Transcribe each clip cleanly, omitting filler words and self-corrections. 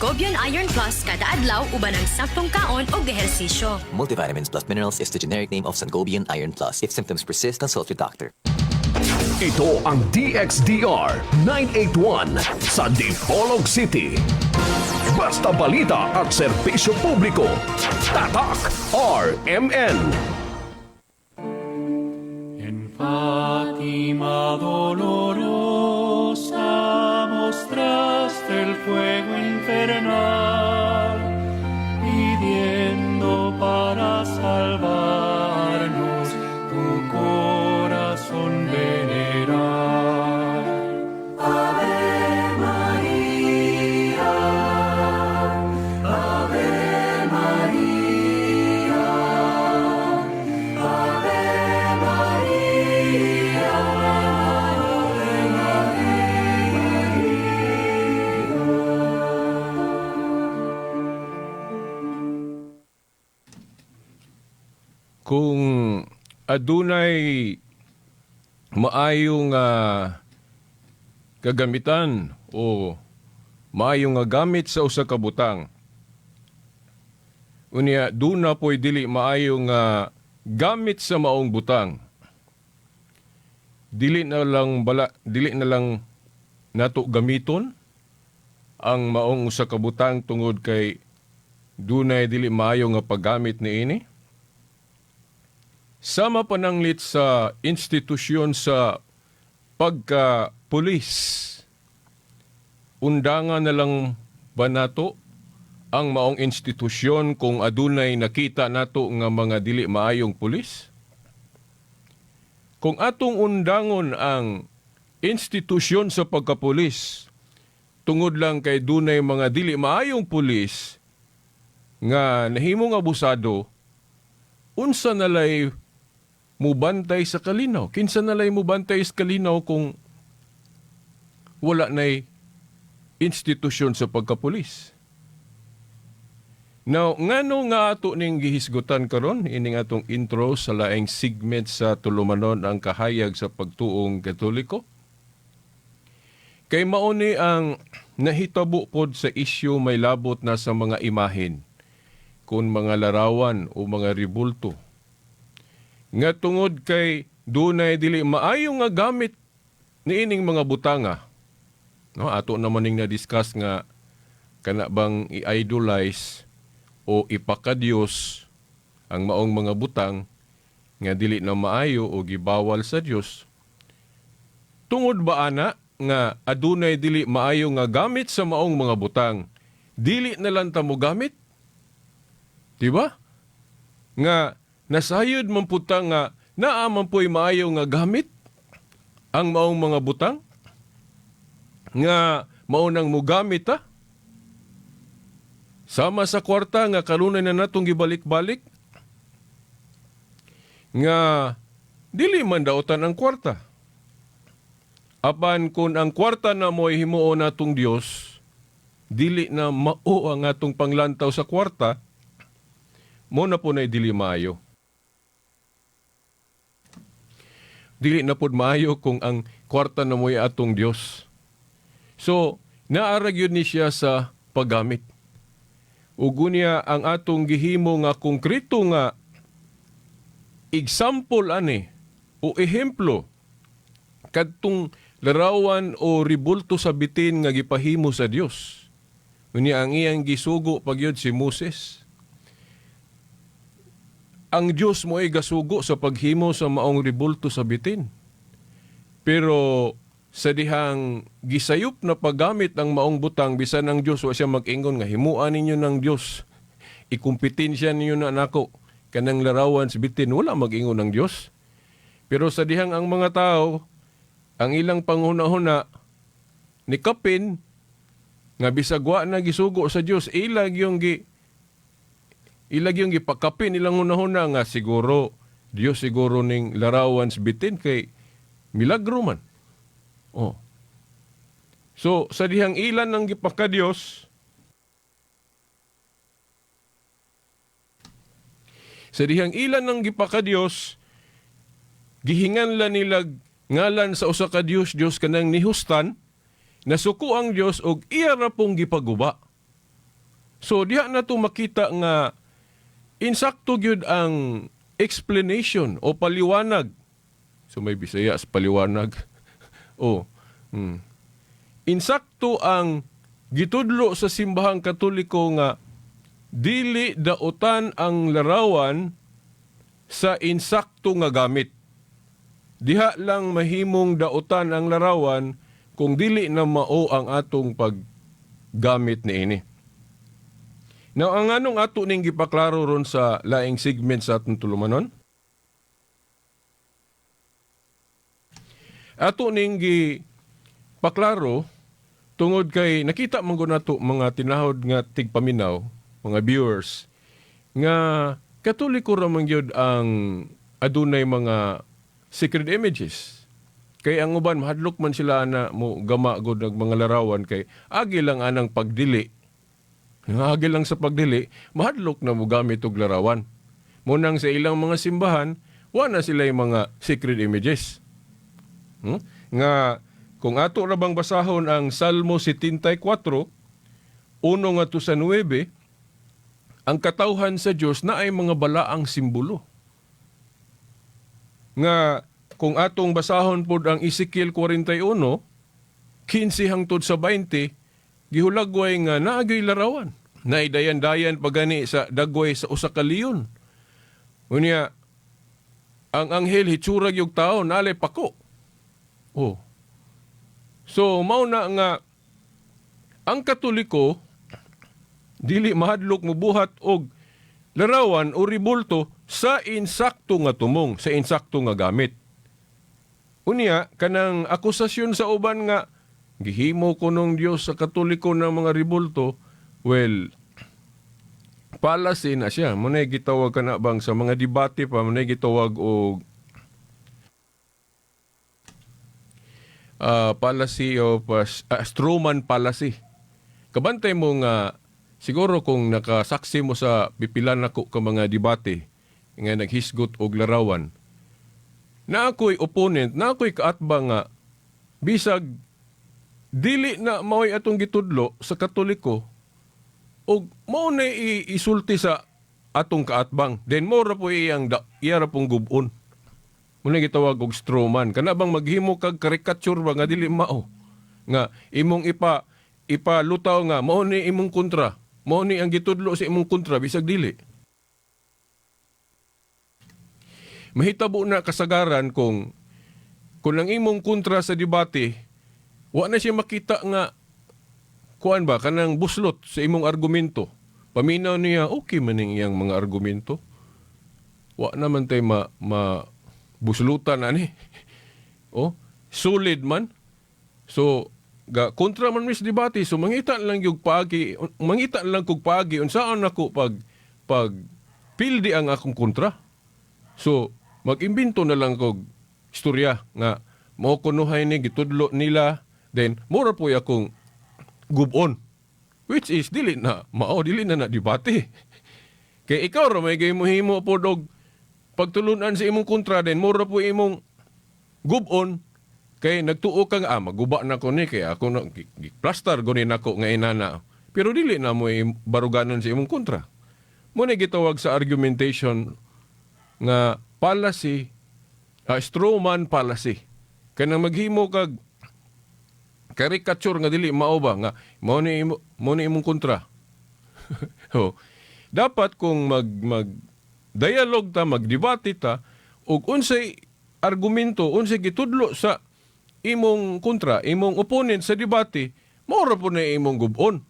Sangobion Iron Plus kada adlaw uban ang 10 kaon og ehersisyo. Multivitamins plus minerals is the generic name of Sangobion Iron Plus. If symptoms persist, consult your doctor. Ito ang DXDR 981 sa Dipolog City. Basta balita at serbisyo publiko. Tatak RMN. En Fátima dolorosa mostraste el fuego infernal, pidiendo para salvarnos tu corazón venerar. Ave María, Ave María, Ave María, Ave Kung adunay maayong kagamitan o maayong gamit sa usa ka butang, unya duna po'y dili maayong gamit sa maong butang, dili na lang nato gamiton ang maong usa ka butang tungod kay dunay dili maayo nga paggamit niini. Sama pananglit sa institusyon sa pagka-pulis. Undangan na lang ba nato ang maong institusyon kung adunay nakita nato nga mga dili maayong pulis? Kung atong undangon ang institusyon sa pagka-pulis, tungod lang kay dunay mga dili maayong pulis nga nahimong abusado, unsa nalay mubantay sa kalinaw? Kinsa nalay mubantay sa kalinaw kung wala na'y institusyon sa pagkapulis? Now, ngano nga ato ning gihisgutan karon ining atong intro sa laing segment sa tulumanon ang kahayag sa pagtuong Katoliko? Kay mauni ang nahitabo pod sa isyu may labot na sa mga imahen, kung mga larawan o mga ribulto. Nga tungod kay dunay dili maayo nga gamit niining mga butanga. No, ato naman ning na-discuss nga kana bang i-idolize o ipakadiyos ang maong mga butang nga dili na maayo o gibawal sa Dios. Tungod ba ana nga adunay dili maayo nga gamit sa maong mga butang, dili na lang ta mo gamit? Diba? Nga nasayod man puta nga naaman po'y maayo nga gamit ang maong mga butang nga maunang mo gamit ha? Sama sa kwarta nga kanunay na natong gibalik-balik nga dili man daotan ang kwarta. Apan kung ang kwarta na mo'y himuo natong Dios, dili na mao ang atong panglantaw sa kwarta, mo na po na'y dili maayo. Dili na po maayo kung ang kwarta na mo'y atong Dios. So, naarag yun ni siya sa paggamit. Ugunya ang atong gihimo nga konkreto nga example ani o ehemplo kadtong larawan o ribulto sa bitin nga gipahimo sa Dios. Unya ang iyang gisugo pagyud si Moses. Ang Diyos mo ay gasugo sa paghimo sa maong ribulto sa bitin. Pero sa dihang gisayop na paggamit ng maong butang, bisan ang Diyos, wa siya mag-ingon nga, himuan ninyo ng Diyos. Ikumpetensya ninyo na nako, kanang larawan sa bitin, wala mag-ingon ng Diyos. Pero sa dihang ang mga tao, ang ilang panghuna-huna, ni kapin, nga bisagwa na gisugo sa Diyos, ilag yung gipakapin nilang hunahuna nga siguro Dios siguro ning larawan sa bitin kay milagro man. Oh. So sa dihang ilan ng gipakadiyos, gihinganlan nila ngalan sa usa ka Dios kanang nihustan, nasuko ang Dios og iya ra pong gipaguba. So diha na to makita nga insakto gyud ang explanation o paliwanag. So may Bisaya sa paliwanag. Insakto ang gitudlo sa simbahang Katoliko nga dili dautan ang larawan sa insakto nga gamit. Diha lang mahimong dautan ang larawan kung dili na mao ang atong paggamit niini. Now, ang anong ato ning gipaklaro ron sa laing segment sa atong tulumanon? Ato ning gipaklaro tungod kay nakita man gud nato mga tinahod nga tigpaminaw, mga viewers, nga Katoliko ra man gyud ang adunay mga sacred images. Kay ang uban mahadlok man sila na mo gama gud ng mga larawan kay agi lang anang pagdili. Agi lang sa pagdili, mahadlok na mo gamit og larawan. Munang sa ilang mga simbahan, wala sila yung mga sacred images. Nga kung ato ra bang basahon ang Salmo 74, 1 nga to sa 9, ang katawhan sa Dios na ay mga balaang simbolo. Nga kung atong basahon pod ang Ezekiel 41, 15 hangtod sa 20, gihulagway nga naagay larawan. Naidayan-dayan pagani sa dagway sa usa ka leon. Unya, ang anghel hitsurag yung tao, nalay pako. So, mauna nga, ang Katoliko, dili mahadlok mubuhat og larawan o ribulto sa insakto nga tumong, sa insakto nga gamit. Unya, kanang akusasyon sa uban nga, gihimo ko nung Diyos sa Katoliko ng mga ribulto, well, policy na siya. Muna'y gitawag ka na bang sa mga debate pa, muna'y gitawag o policy o Stroman policy. Kabantay mo nga, siguro kung nakasaksi mo sa pipilan ako ka mga debate, nga naghisgot og larawan, na ako'y opponent, na ako'y kaatba nga, bisag dili na mao'y atong gitudlo sa Katoliko o mao na isulti sa atong kaatbang. Then mo ra po iyang iyara pong gubon. Muna gitawag og strawman. Kana bang maghimo kag caricature ba nga dili mao? Nga imong ipalutaw nga mao ni imong kontra. Mao ni ang gitudlo sa imong kontra bisag dili. Mahitabo na kasagaran kung ang imong kontra sa debate wa na siya makita nga kuan ba kanang buslot sa imong argumento. Paminaw niya okay man ning iyang mga argumento. Wa naman tay buslutan ani. Solid man. So kontra man mis debate, so mangita lang yung paagi unsaon nako pag pildi ang akong kontra. So mag-imbento na lang kog istorya nga mao kunuhay ni gitudlo nila, then mura po akong gubon, which is dili na debate. Kay ikaw ra may gaymo-himo po og pagtulunan sa imong kontra, then mura po imong gubon. Kay nagtuo ka nga, maguba na ko ni, kaya ako plaster gunin ako nga inana. Pero dili na mo baruganan sa imong kontra. Muna gitawag sa argumentation nga policy, strawman policy. Kaya nang maghimo kag caricature nga dili mao ba nga mao ni imong kontra. Dapat kung mag-dialogue ta, magdebate ta, ug unsay argumento, unsay gitudlo sa imong kontra, imong opponent sa debate, maura po na imong gubon.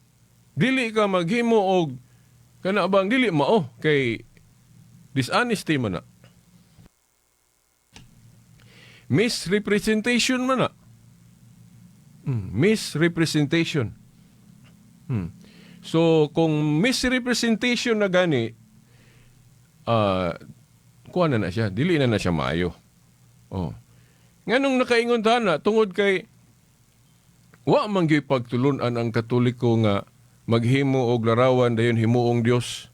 Dili ka maghimo og kana bang dili mao kay dishonesty man na. Misrepresentation man na. Misrepresentation. So kung misrepresentation na gani, kuha na siya, dili na siya maayo. Nganong nakaingon na tungod kay wa man gyud pagtulunan ang Katoliko nga maghimo og larawan dayon himuong Dios.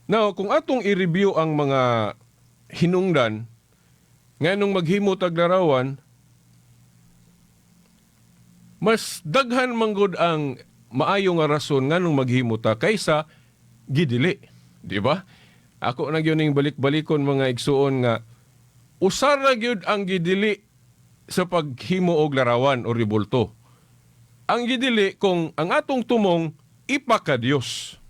Now, kung atong i-review ang mga hinungdan nganong maghimo tag larawan, mas daghan man gud ang maayo nga rason nganong maghimo ta kaysa gidili, di ba? Ako na gyud ning balik-balikon mga igsuon nga usara gyud ang gidili sa paghimo og larawan o ribulto. Ang gidili kung ang atong tumong ipaka-Dios,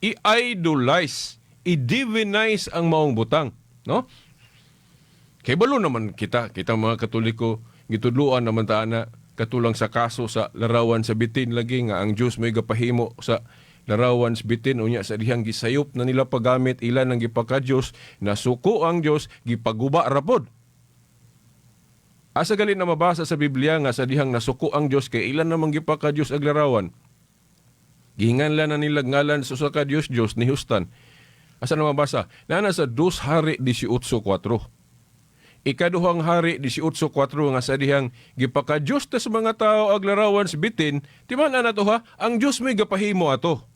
i-idolize, i-divinize ang maong butang, no? Kay balo naman kita mga Katoliko, gitudluan naman ta na katulang sa kaso sa larawan sa bitin lagi nga ang Dios may gapahimo sa larawan sa bitin unya sa dihang gisayop na nila paggamit ilan ang gipaka-Dios, nasuko ang Dios, gipaguba rapod. Asa gali na mabasa sa Biblia nga sa dihang nasuko ang Dios kay ilan namang gipaka-Dios ag larawan. Gihinganlan na nila ngalan sa usa ka Dios ni Hustan. Asa na mabasa? Nana sa 2 Hari 18:4. Ikaduhang hari 18:4 nga sa dihang gipaka-Dios ta sa mga tao ag larawan sa bitin, timan-an nato ha, ang Dios may gapahimo ato.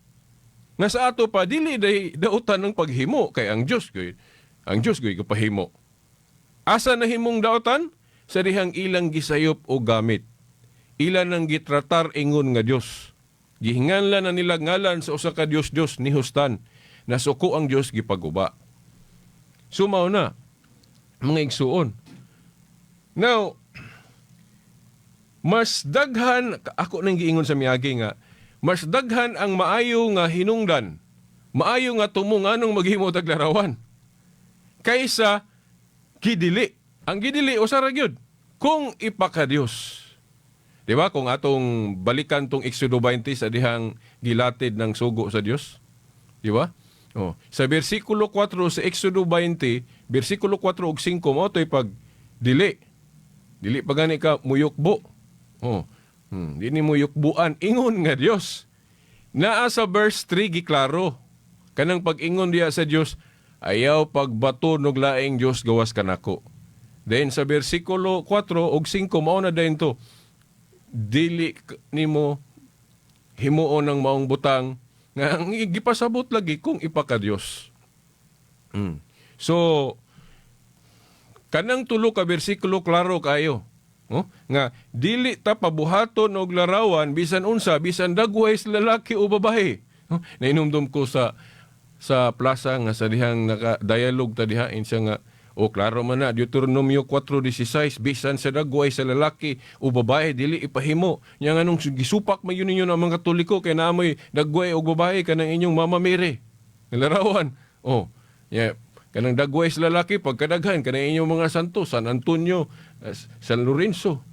Nga sa ato pa dili dautan ng paghimo kay ang Dios goy gapahimo. Asa na himong dautan? Sa dihang ilang gisayop o gamit. Ilan ang gitratar ingon nga Dios. Gihinganlan na nila ngalan sa usa ka Dios ni Hustan. Nasuko ang Dios gipaguba. Sumaw na mga igsuon. Now, mas daghan, ako nang giingon sa miyagi nga, mas daghan ang maayo nga hinungdan, maayo nga tumong anong maghimo tag larawan, kaysa gidili. Ang gidili, usara gyud kung ipaka-Dios. Di ba? Kung atong balikan tong Exodo 20 sa dihang gilatid ng sugo sa Dios. Di ba? Oh, sa bersikulo 4 sa Exodo 20, bersikulo 4 ug 5 mo to'y pag dili. Dili pa gani ka muyukbo. Oh. Dini muyukbuan ingon nga Dios. Naa sa verse 3 giklaro. Kanang pag-ingon diya sa Dios, ayaw pagbato nog laing Dios gawas kanako. Then sa bersikulo 4 ug 5 mao na dayon to. Dili nimo himuon ng maong butang nga ang gipasabot lagi kung ipaka-Dios. So, kanang tulo ka bersikulo klaro kayo. Nga, dili ta pabuhaton og larawan, bisan unsa, bisan dagway sa lalaki o babae. Nainumdum ko sa plaza nga sa dihang naka-dialogue ta diha, insya nga, klaro man na, Deuteronomio 4:16, bisan sa dagway sa lalaki o babae, dili ipahimo. Yang anong gisupak man yun ninyo ng mga Katoliko, kaya naamoy dagway o babae, kanang inyong Mama Mary. Nalarawan. Yeah. Kanang dagway sa lalaki, pagkadaghan, kanang inyong mga santo, San Antonio, San Lorenzo.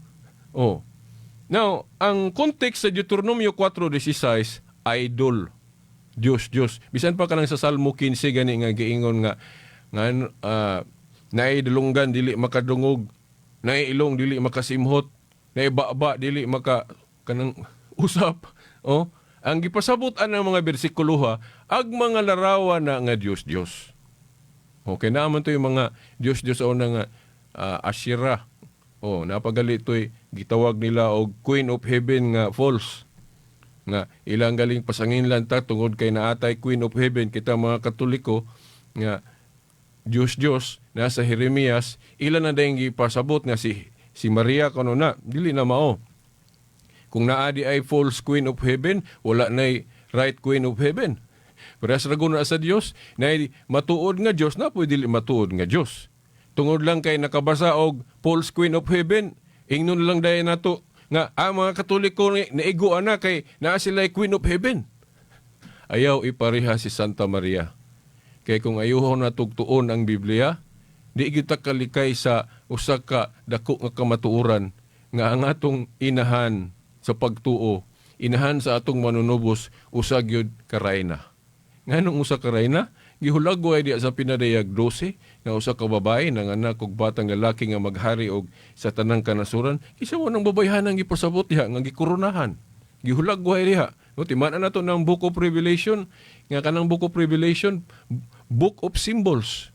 Now, ang context sa Deuteronomio 4:16, idol. Diyos. Bisan pa kanang sa Salmo 15, gani nga giingon nga naidulunggan dili makadungog, naiilong dili makasimhot, naibaba dili kanang usap. Ang gipasabot-an ng mga bersikulo ha, ag mga larawan na nga Diyos. Okay naman to yung mga Diyos o na nga Asherah. Napagali to'y gitawag nila og Queen of Heaven nga false. Nga ilang galing pasangin lang ta tungod kay naatay Queen of Heaven kita mga Katoliko nga Diyos nasa Jeremias, ilan na dahil gipasabot nga si Maria kano na, dili na mao. Kung naadi ay false Queen of Heaven, wala na right Queen of Heaven. Pero sa ragon na sa Diyos, na matuod nga Diyos, na pwede dili matuod nga Diyos. Tungod lang kay nakabasa og false Queen of Heaven, ingnon lang dahil nato, nga mga Katoliko naigo na kay naa sila Queen of Heaven. Ayaw ipareha si Santa Maria. Kay kung ayuhon na tugtuon ang Biblia, di kita kalikay sa usa ka dako nga kamatuoran nga ang atong inahan sa pagtuo, inahan sa atong manunubos, usa gyud karayna. Nganong usa karayna? Gihulagway diya sa pinadayag 12 nga usa ka babae nang anak og batang lalaki nga maghari og sa tanang kanasuran, kisa mo nang babayhanang gipasabot diha nga gikoronahan. Gihulagway diha. Timan na to ng Book of Revelation, nga kanang Book of Revelation, Book of Symbols.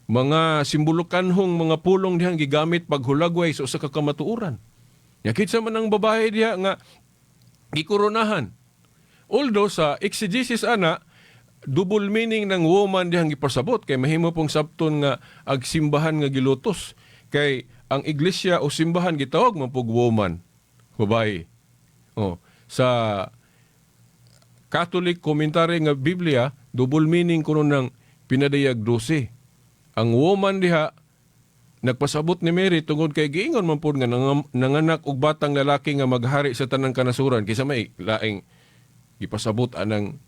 Mga simbolokanhong mga pulong dihang gigamit paghulagway sa usa ka kamatuoran. Yakit sa man ang babae diha nga gikoronahan. Although sa exegesis ana, double meaning ng woman dihang gipasabot kay mahimo pong sabton nga agsimbahan nga gilutos. Kay ang iglesia o simbahan gitawag man pug woman, babae. Sa Catholic commentary nga Biblia, double meaning kuno ng pinadayag 12. Ang woman diha nagpasabot ni Mary tungod kay giingon man pud nga nanganak og batang lalaki nga maghari sa tanang kanasuran kaysa may laing gipasabot anang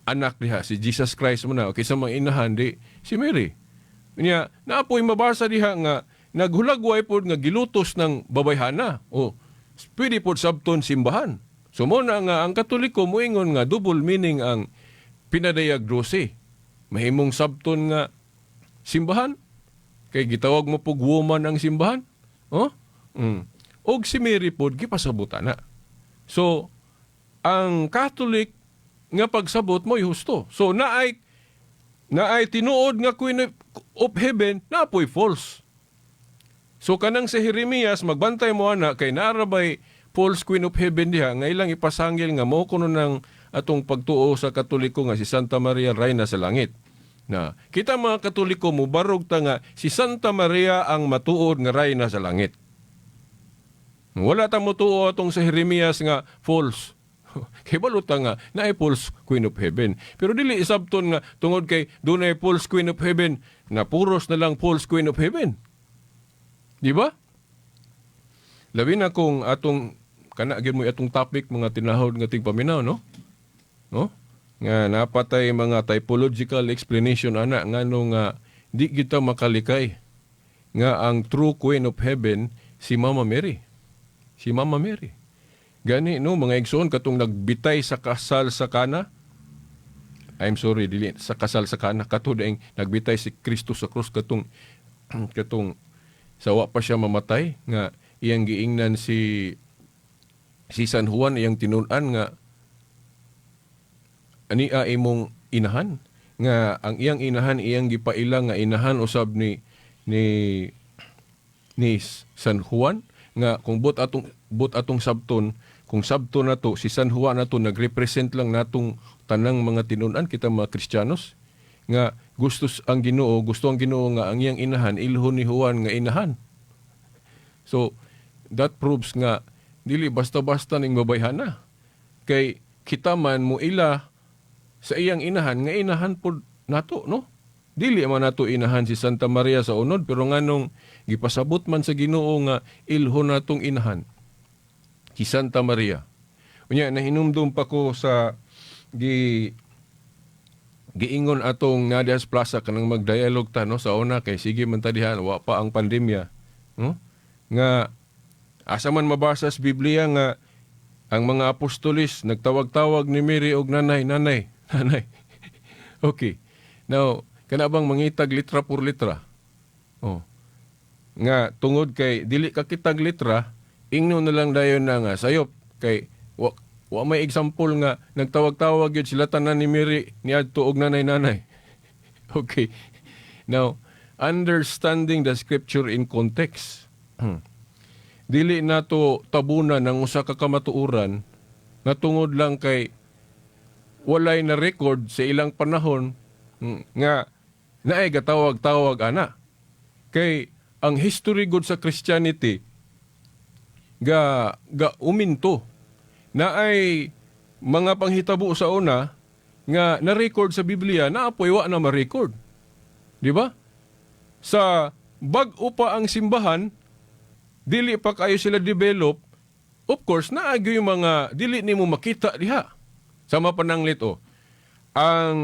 anak diha si Jesus Christ mo na o kaysa mga inahan di si Mary. Niya naapoy mabasa diha nga naghulagway pod nga gilutos ng babayhana o pwede pod sabton simbahan. So mo na nga ang Katoliko moingon nga double meaning ang pinadayag 12. Mahimong sabton nga simbahan kay gitawag mo pug woman ang simbahan. Oh? Og si Mary pod gipasabutan na. So ang Catholic nga pagsabot mo husto. So naay tinuod nga Queen of Heaven na po'y false. So kanang si Jeremias magbantay mo ana kay narabay false Queen of Heaven diha nga ilang ipasangil nga mo kuno ng atong pagtuo sa Katoliko nga si Santa Maria Reyna sa langit. Na kita mga Katoliko mo barog ta nga si Santa Maria ang matuod nga Reyna sa langit. Wala ta mo tuo atong sa Jeremias nga false. Kay baluta nga naay false Queen of Heaven. Pero dili isabton nga tungod kay dunay false Queen of Heaven na puros na lang false Queen of Heaven. Di ba? Labi na kung atong kana gyud mo atong topic mga tinahod nga tigpaminaw no? No? Nga napatay mga typological explanation ana ngano nga di kita makalikay nga ang true Queen of Heaven si Mama Mary. Si Mama Mary. Gani no mga igsoon katong nagbitay sa kasal sa Kana. I'm sorry dili sa kasal sa Kana katud ang nagbitay si Kristo sa krus katong sawa pa siya mamatay nga iyang giingnan si San Juan iyang tinun-an nga ania imong inahan nga ang iyang inahan iyang gipailang nga inahan usab ni San Juan nga kung but atong sabton kung sabton nato si San Juan nato nagrepresent lang natong tanang mga tinun-an kita mga Kristiyanos nga gusto ang Ginoo nga ang iyang inahan ilhon ni Juan nga inahan. So that proves nga dili basta-basta ning babayhana kay kita man mo ila sa iyang inahan nga inahan pod nato no dili man nato inahan si Santa Maria sa unod pero nganong gipasabot man sa Ginoo nga ilhon natong inahan si Santa Maria. Unya nahinumdum pa ko sa giingon atong Nadia's Plaza kanang magdialog ta no sa una kay sige man ta diha wa pa ang pandemya no nga asa man mabasa sa Biblia nga ang mga apostolis nagtawag-tawag ni Mary og nanay. Okay. Now, kana bang mangitag litra por litra? Oh. Nga tungod kay dili ka kitag litra, ingno na lang dayon na nga sayop kay wa may example nga nagtawag-tawag yun sila tanan ni Mary niadto og nanay. Okay. Now, understanding the scripture in context. Dili nato tabunan ng usa ka kamatuoran na tungod lang kay walay na record sa ilang panahon nga naay gatawag-tawag ana. Kay ang history good sa Christianity ga uminto na ay mga panghitabo sa una nga na-record sa Biblia na apoy wa na ma-record. Di ba? Sa bag-o pa ang simbahan, dili pa kayo sila develop, of course, naagyo yung mga dili nimo makita diha. Sama pananglit ang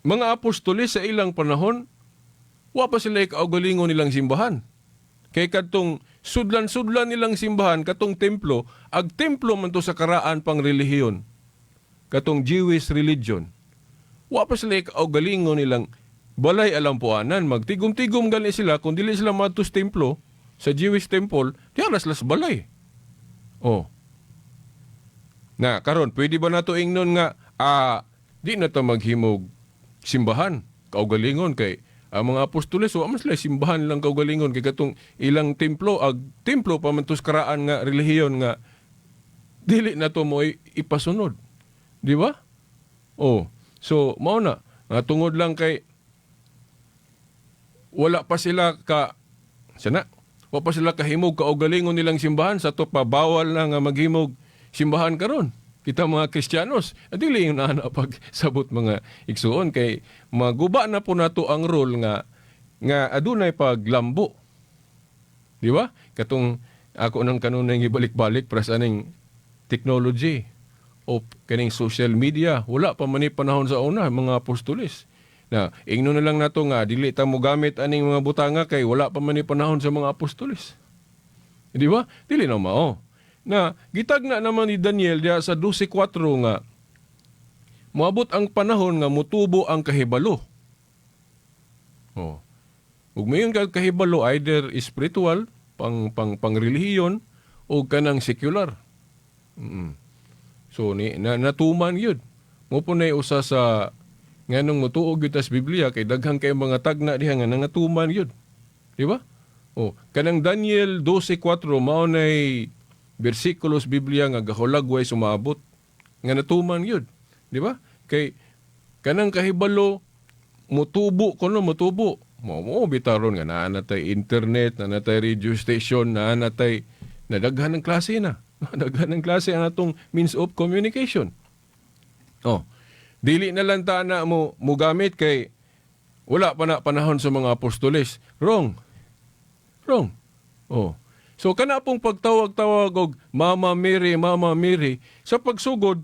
mga apostoles sa ilang panahon, wa pa sila kaugalingon nilang simbahan. Kay katong sudlan-sudlan nilang simbahan, katong templo, ag templo man to sa karaan pang relihiyon. Katong Jewish religion. Wa pa sila kaugalingon nilang balay alampuanan, magtigom-tigom gali sila, kung dili sila matus templo, sa Jewish temple, diaras las balay. Na, karon pwede ba nato ingnon nga, di na to maghimog simbahan, kaugalingon kay, ang mga apostoles, wa mas simbahan lang kaugalingon, kay katong ilang templo, templo pa man tus karaan nga, relihiyon nga, dili na to mo ipasunod. Di ba? So, mauna, nga tungod lang kay, wala pa sila wala pa sila kahimog kaugalingon nilang simbahan sa to pa bawal na nga maghimog simbahan karon. Kita mga Kristiyanos, dili yung ana pag sabot mga igsuon kay maguba na po nato ang role nga adunay paglambo. Di ba? Katong ako nang kanunay ibalik-balik para sa aning technology o kaning social media, wala pa man ni panahon sa una mga apostoles. Na ingno na lang nato nga dili ta mo gamit aning mga butanga kay wala pa man ni panahon sa mga apostoles. Di ba? Dili na mao. Na gitag na naman ni Daniel diya sa 12:4 nga moabot ang panahon nga mutubo ang kahibalo. Oh. Ug mayon kag kahibalo either spiritual, pang relihiyon o kanang secular. So natuman yun. Mo po na usa sa nganong mutuog yun tas Biblia kay daghang kay mga tagna diha nga natuman yun. Di ba? Oh, kanang Daniel 12:4 mao nay bersikulos Biblia nga gahulagway sumaabot nga natuman yun. Di ba? Kay kanang kahibalo mutubo kuno mutubo. Mo bitaron nga naa natay internet, naa natay radio station, naa natay nadaghan ng klase na. Daghan ng klase ang atong means of communication. Oh. Dili na lang ta na mo gamit kay wala pa na panahon sa mga apostoles. Wrong. Oh. So kana pong pagtawag-tawag og Mama Mary sa pagsugod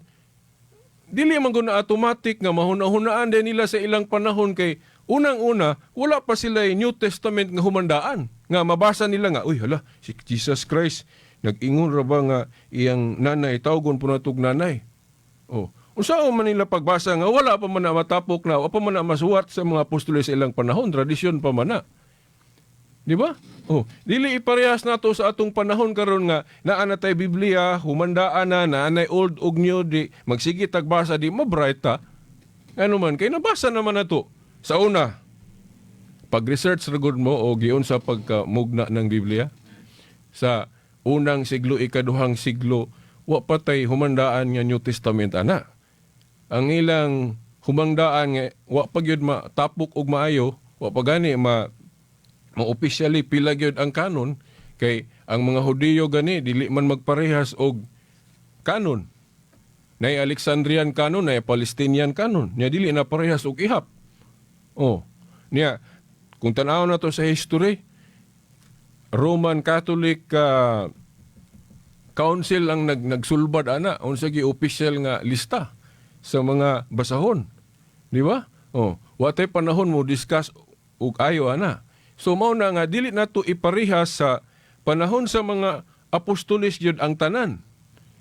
dili man gud na automatic nga mahuna-hunaan din nila sa ilang panahon kay unang-una wala pa sila New Testament nga humandaan nga mabasa nila nga uy hala si Jesus Christ nag-ingon ra ba nga iyang nanay tawgon po natog nanay. Oh, unsa man nila pagbasa nga wala pa man na matapok na wala pa man na masuwat sa mga apostoles sa ilang panahon, tradisyon pa man na. Di ba? Oh, dili iparehas nato sa atong panahon karon nga naa na tay Biblia, humandaan na naanay old ug new di magsige tagbasa di mabright ta. Ano man kay nabasa naman nato. Sa una, pag-research ra gud mo o giun sa pagkamugna ng Biblia sa unang siglo ikaduhang siglo wa patay humandaan nga New Testament ana. Ang ilang humandaan nga wa pa gyud matapok og maayo, wa pa gani ma-officially pila gyud ang kanon kay ang mga Hudiyo gani dili man magparehas og kanon. Nay Alexandrian kanon, nay Palestinian kanon, nya dili na parehas og ihap. Oh, niya kung tan-aw na to sa history, Roman Catholic Council ang nagsulbad ana unsa gi official nga lista sa mga basahon. Di ba? Oh, watay panahon mo discuss og ayo ana. So mao na nga dili nato iparehas sa panahon sa mga apostoles jud ang tanan.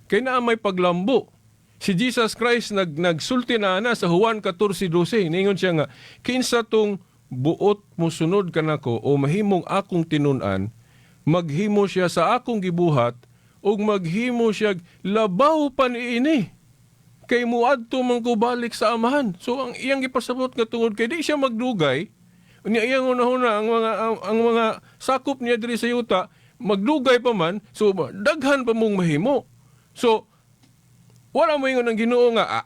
Kay naa may paglambo. Si Jesus Christ nagsulti na ana sa Juan 14:12. Ningon siya nga, kinsa tong buot mo sunod kanako o mahimong akong tinun-an, maghimo siya sa akong gibuhat ug maghimo siya labaw pa niini. Kay muadto man ko balik sa amahan. So ang iyang gipasabot nga tungod kay di siya magdugay, unya iyang una-una ang mga sakop niya diri sa yuta magdugay pa man, so daghan pa mong mahimo. So wala mo ingon ang Ginoo nga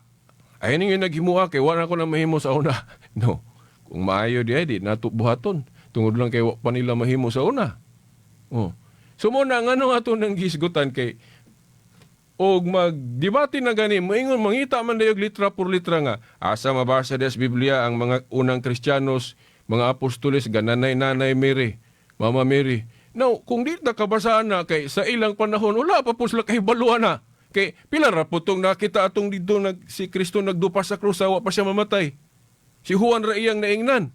ay ning naghimuha kay wala ko na mahimo sa una. No. Kung maayo di nato buhaton tungod lang kay wa pa nila mahimo sa una. Oh. So mo na ngano ato nang gisgutan kay og magdebate na gani moingon mangita man dayog litra por litra nga asa mabasa des Biblia ang mga unang Kristiyanos, mga apostoles gananay-nanay Mary, Mama Mary. Now, kung di na kabasaan na kay sa ilang panahon wala pa po sila kahibaluan na. Kay pila ra putong nakita atong dito si Kristo nagdupa sa krus wa pa siya mamatay. Si Juan ra iyang naingnan.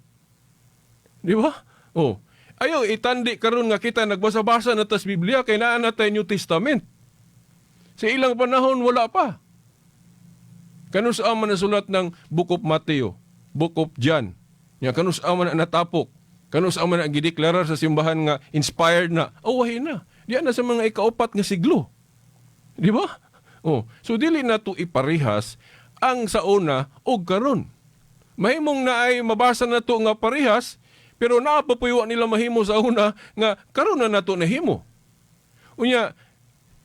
Di ba? Oh. Ayaw itandi karon nga kita nagbasa-basa na tas Biblia kay naa na tay New Testament. Sa ilang panahon wala pa. Kanus man nasulat ng Book of Mateo, Book of John. Nya kanus man natapok. Kanus man ang gideklarar sa simbahan nga inspired na. Oh, wahi na. Diyan na sa mga ikaapat nga siglo. Di ba? Oh, so dili na to iparehas ang sa una og karon. Mahimong na ay mabasa na to nga parehas, pero naapapuyo nila mahimo sa una nga karon na nato nahimo. Unya,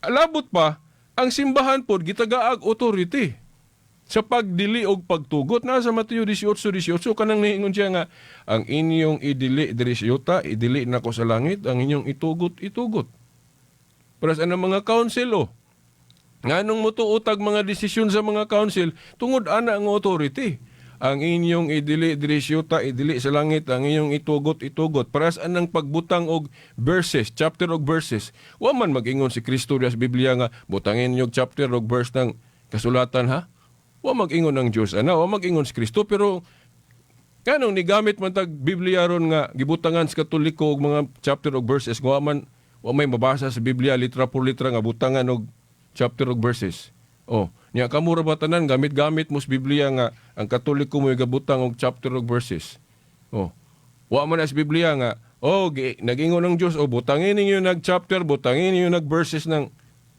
alabot pa ang simbahan pod gitagaag authority sa pagdili og pagtugot na sa Mateo 18:18 kanang niingon siya nga ang inyong idili diri sa yuta idili nako sa langit, ang inyong itugot. Para sa mga council Nganong mutuutag mga desisyon sa mga council tungod ana ang authority. Ang inyong idili diri syuta, idili sa langit, ang inyong itugot. Para sa anang pagbutang og verses, chapter og verses. Wa man mag-ingon si Kristo sa Biblia nga butangin niyo chapter og verse ng kasulatan ha. Wa mag-ingon ang Dios ana, wa mag-ingon si Kristo, pero kanong nigamit man tag Biblia ron nga gibutangan sa Katoliko og mga chapter og verses, wa may mabasa sa Biblia litra por litra nga butangan og chapter og verses. Oh, niya kamo ra ba tanan gamit-gamit mo sa Biblia nga ang Katoliko mo gabutang og chapter og verses. Oh. Wa man sa Biblia nga nag-ingon ng Dios butangin ninyo nag chapter, butangin ninyo nag verses ng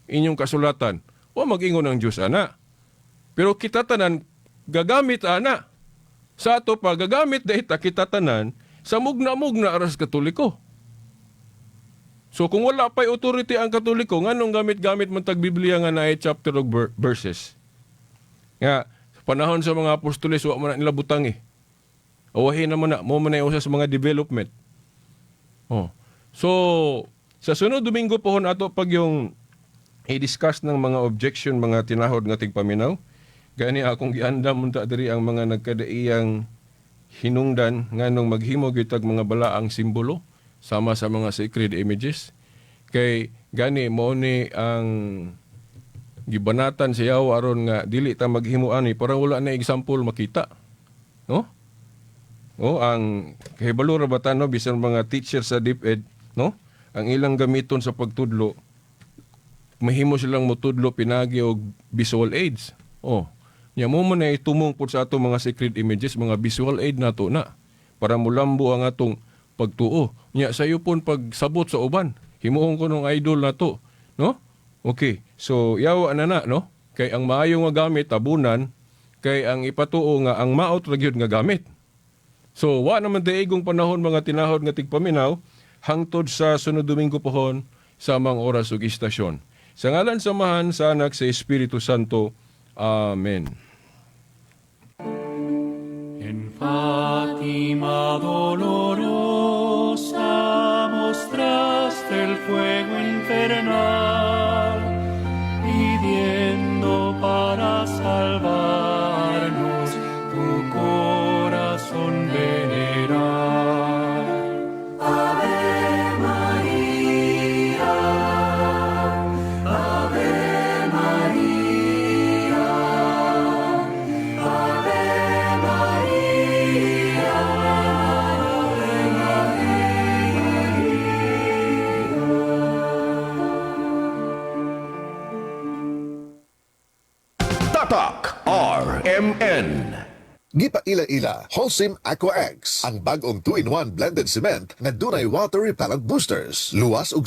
inyong kasulatan. Wa mag-ingon ng Dios ana. Pero kita tanan gagamit ana. Sa ato pa gagamit dahita kita tanan sa mugna-mugna aras Katoliko. So kung wala pa'y authority ang Katoliko, nganong gamit-gamit man tag Biblia nga naay chapter og verses? Nga, sa panahon sa mga apostoles, wa man na nila butang Awahin naman na, mo man na usa sa mga development. Oh. So, sa sunod Domingo pohon ato pag yung i-discuss ng mga objection, mga tinahod nga tigpaminaw, gani akong giandam unta diri ang mga nagkadaiyang hinungdan nganong maghimo gyud tag mga balaang simbolo sama sa mga sacred images. Kay gani mo ni ang gibanatan sa yaw aron nga dili ta maghimo ani para wala na example makita. No? O ang kahibalo ra batan no bisan mga teacher sa DepEd, no? Ang ilang gamiton sa pagtudlo mahimo silang motudlo pinagi og visual aids. Oh, nya mo man ay tumong pud sa ato mga sacred images, mga visual aid nato na para mulambo ang atong pagtuo. Nya sayo pon pagsabot sa uban. Himuon ko ng idol nato, no? Okay. So yawa na no? Kay ang maayo nga gamit tabunan, kay ang ipatuo nga ang maot ra gyud nga gamit. So wa naman daigong panahon mga tinahod nga tigpaminaw hangtod sa sunod Domingo pohon sa mga oras ug istasyon. Sa ngalan samahan sa Anak sa Espiritu Santo. Amen. En Fátima dolorosa mostraste el fuego infernal, pidiendo para salvarnos tu corazón venerar. Ave María, Ave María, Ave María, Tatak RMN. Gipaila-ila, Holcim Aqua X, ang bagong 2-in-1 blended cement na dunay water repellent boosters. Luwas ug